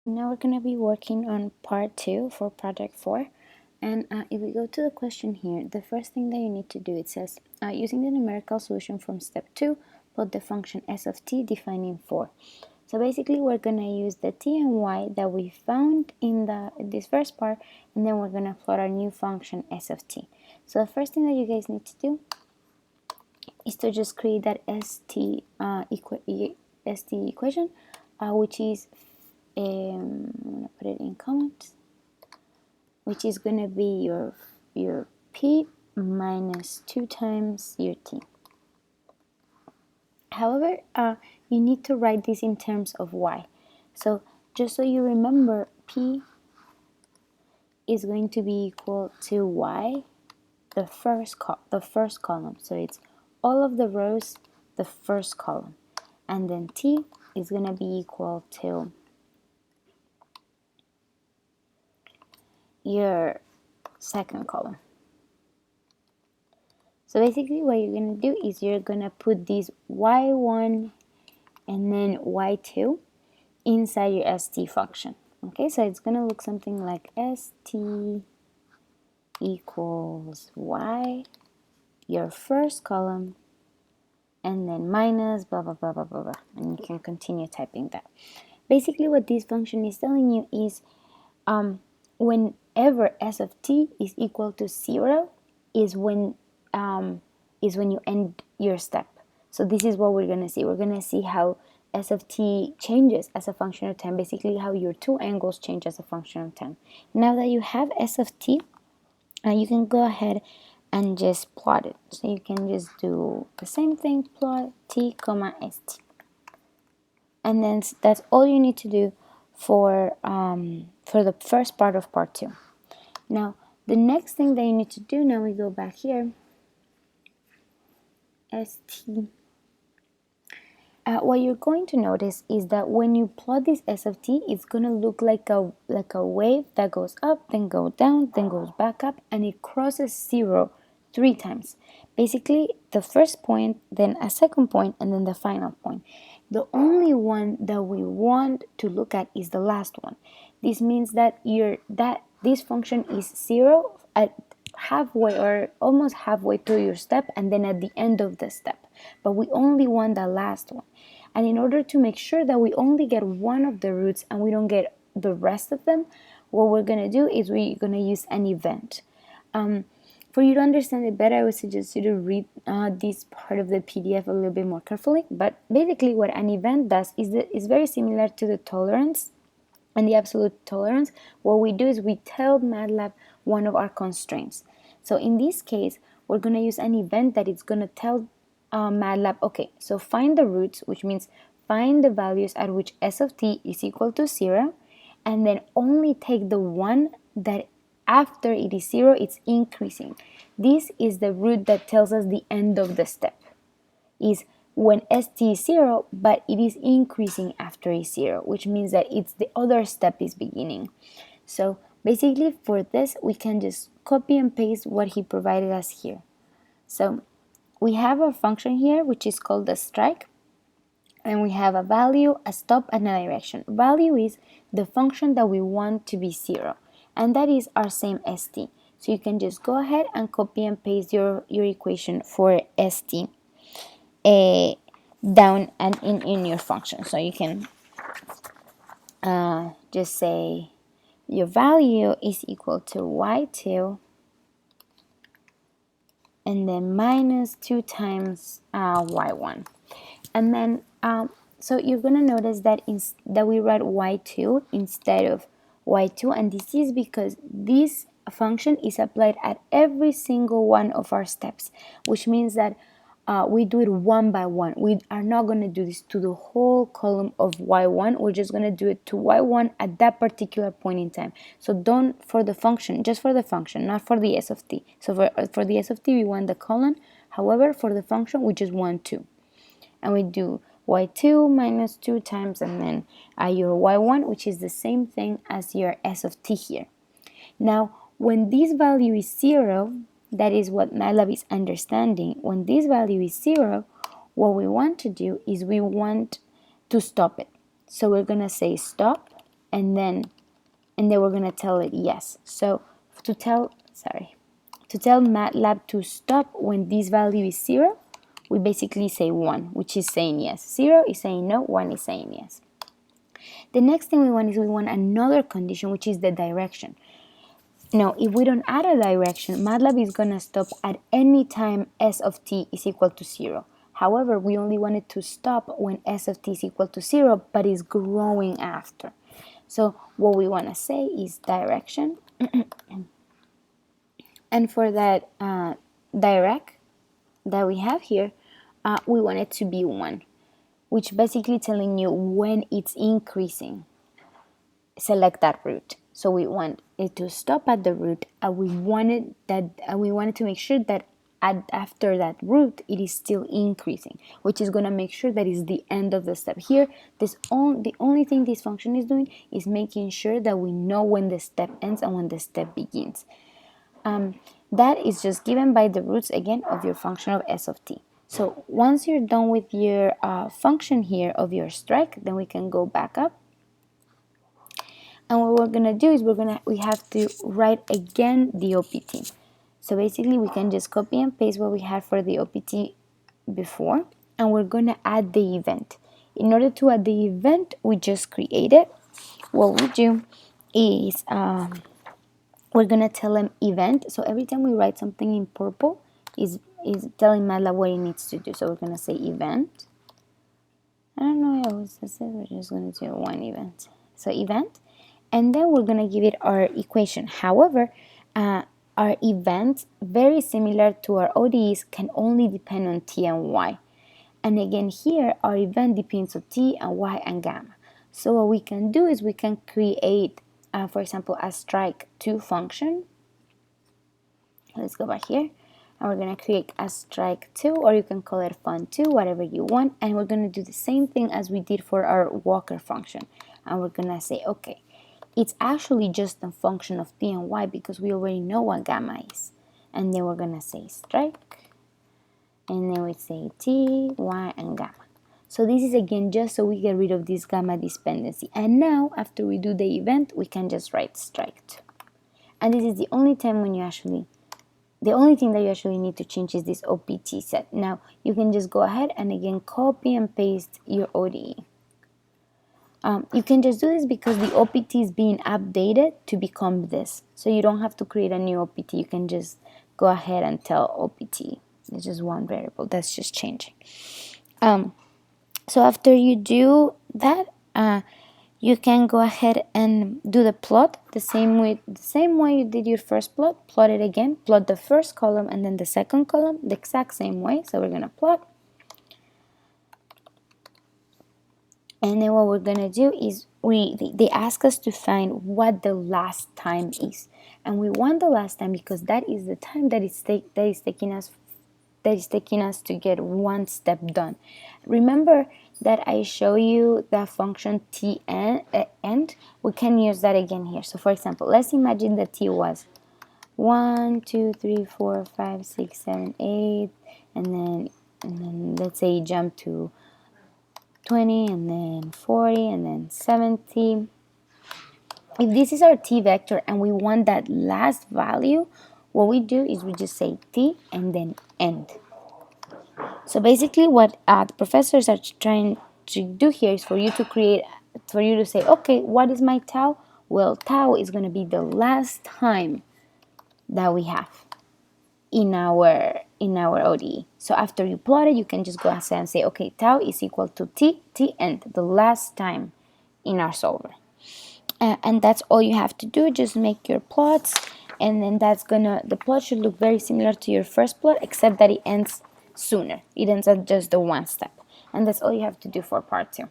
Now we're going to be working on part 2 for project 4. And if we go to the question here, the first thing that you need to do, it says, using the numerical solution from step 2, plot the function s of t defining 4. So basically we're going to use the t and y that we found in this first part, and then we're going to plot our new function s of t. So the first thing that you guys need to do is to just create that st equation, which is I'm gonna put it in comments, which is gonna be your p minus 2 times your t. However, you need to write this in terms of y. So just so you remember, p is going to be equal to y, the first column. So it's all of the rows, the first column, and then t is gonna be equal to your second column. So basically what you're going to do is you're going to put this y1 and then y2 inside your st function. Okay, so it's going to look something like st equals y, your first column, and then minus blah blah blah blah blah blah, and you can continue typing that. Basically what this function is telling you is whenever s of t is equal to 0 is when you end your step. So this is what we're going to see. We're going to see how s of t changes as a function of time, basically how your two angles change as a function of time. Now that you have s of t, you can go ahead and just plot it. So you can just do the same thing, plot t comma st. And then that's all you need to do for the first part of part 2. Now, the next thing that you need to do, now we go back here, st. What you're going to notice is that when you plot this s of t, it's going to look like a wave that goes up, then goes down, then goes back up, and it crosses 0 3 times. Basically, the first point, then a second point, and then the final point. The only one that we want to look at is the last one. This means that this function is 0 at halfway or almost halfway through your step, and then at the end of the step. But we only want the last one. And in order to make sure that we only get one of the roots and we don't get the rest of them, what we're going to do is we're going to use an event. For you to understand it better, I would suggest you to read this part of the PDF a little bit more carefully. But basically what an event does is very similar to the tolerance and the absolute tolerance. What we do is we tell Matlab one of our constraints. So in this case, we're going to use an event that it's going to tell Matlab, okay, so find the roots, which means find the values at which s of t is equal to 0, and then only take the one that after it is 0, it's increasing. This is the root that tells us the end of the step, is when st is 0, but it is increasing after is 0, which means that it's the other step is beginning. So basically for this, we can just copy and paste what he provided us here. So we have a function here, which is called the strike, and we have a value, a stop, and a direction. Value is the function that we want to be 0, and that is our same st. So you can just go ahead and copy and paste your equation for st down and in your function. So you can just say your value is equal to y2 and then minus 2 times y1. And then so you're going to notice that that we write y2 instead of y2, and this is because this function is applied at every single one of our steps, which means that we do it one by one. We are not going to do this to the whole column of y1. We're just going to do it to y1 at that particular point in time. So don't for the function, just for the function, not for the s of t. So for the s of t, we want the colon. However, for the function, we just want 2. And we do y2 minus 2 times, and then your y1, which is the same thing as your s of t here. Now, when this value is 0, that is what Matlab is understanding. When this value is 0, what we want to do is we want to stop it. So we're going to say stop, and then we're gonna tell it yes. So to tell Matlab to stop when this value is 0, we basically say 1, which is saying yes. 0 is saying no, 1 is saying yes. The next thing we want is we want another condition, which is the direction. Now, if we don't add a direction, Matlab is going to stop at any time s of t is equal to 0. However, we only want it to stop when s of t is equal to 0, but is growing after. So what we want to say is direction. And for that direct that we have here, we want it to be 1, which basically telling you when it's increasing. Select that root. So we want it to stop at the root, and we wanted to make sure that after that root it is still increasing, which is going to make sure that is the end of the step. Here, the only thing this function is doing is making sure that we know when the step ends and when the step begins. That is just given by the roots again of your function of s of t. So once you're done with your function here of your strike, then we can go back up. And what we're gonna do is we have to write again the OPT. So basically we can just copy and paste what we had for the OPT before, and we're gonna add the event. In order to add the event we just created, what we do is we're gonna tell them event. So every time we write something in purple is telling Matlab what it needs to do. So we're gonna say event. I don't know, I always says it. We're just gonna do one event. So event. And then we're going to give it our equation. However, our event, very similar to our ODEs, can only depend on t and y. And again here, our event depends on t and y and gamma. So what we can do is we can create, for example, a strike 2 function. Let's go back here. And we're going to create a strike 2, or you can call it fun2, whatever you want. And we're going to do the same thing as we did for our walker function. And we're going to say, okay, it's actually just a function of t and y because we already know what gamma is. And then we're going to say strike. And then we say t, y, and gamma. So this is again just so we get rid of this gamma dependency. And now, after we do the event, we can just write strike 2. And this is the only time when the only thing that you actually need to change is this OPT set. Now, you can just go ahead and again copy and paste your ODE. You can just do this because the OPT is being updated to become this. So you don't have to create a new OPT. You can just go ahead and tell OPT. It's just one variable that's just changing. So after you do that, you can go ahead and do the plot the same way you did your first plot. Plot it again. Plot the first column and then the second column the exact same way. So we're gonna plot. And then what we're gonna do is they ask us to find what the last time is, and we want the last time because that is the time that is taking us to get one step done. Remember that I show you the function t end. We can use that again here. So for example, let's imagine that t was 1, 2, 3, 4, 5, 6, 7, 8, and then let's say jump to 20 and then 40 and then 70. If this is our t vector and we want that last value, what we do is we just say t and then end. So basically what the professors are trying to do here is for you to say, okay, what is my tau? Well, tau is going to be the last time that we have in our ODE. So after you plot it, you can just go ahead and say, okay, tau is equal to t end, the last time in our solver. And that's all you have to do. Just make your plots, and then the plot should look very similar to your first plot, except that it ends sooner. It ends at just the one step. And that's all you have to do for part 2.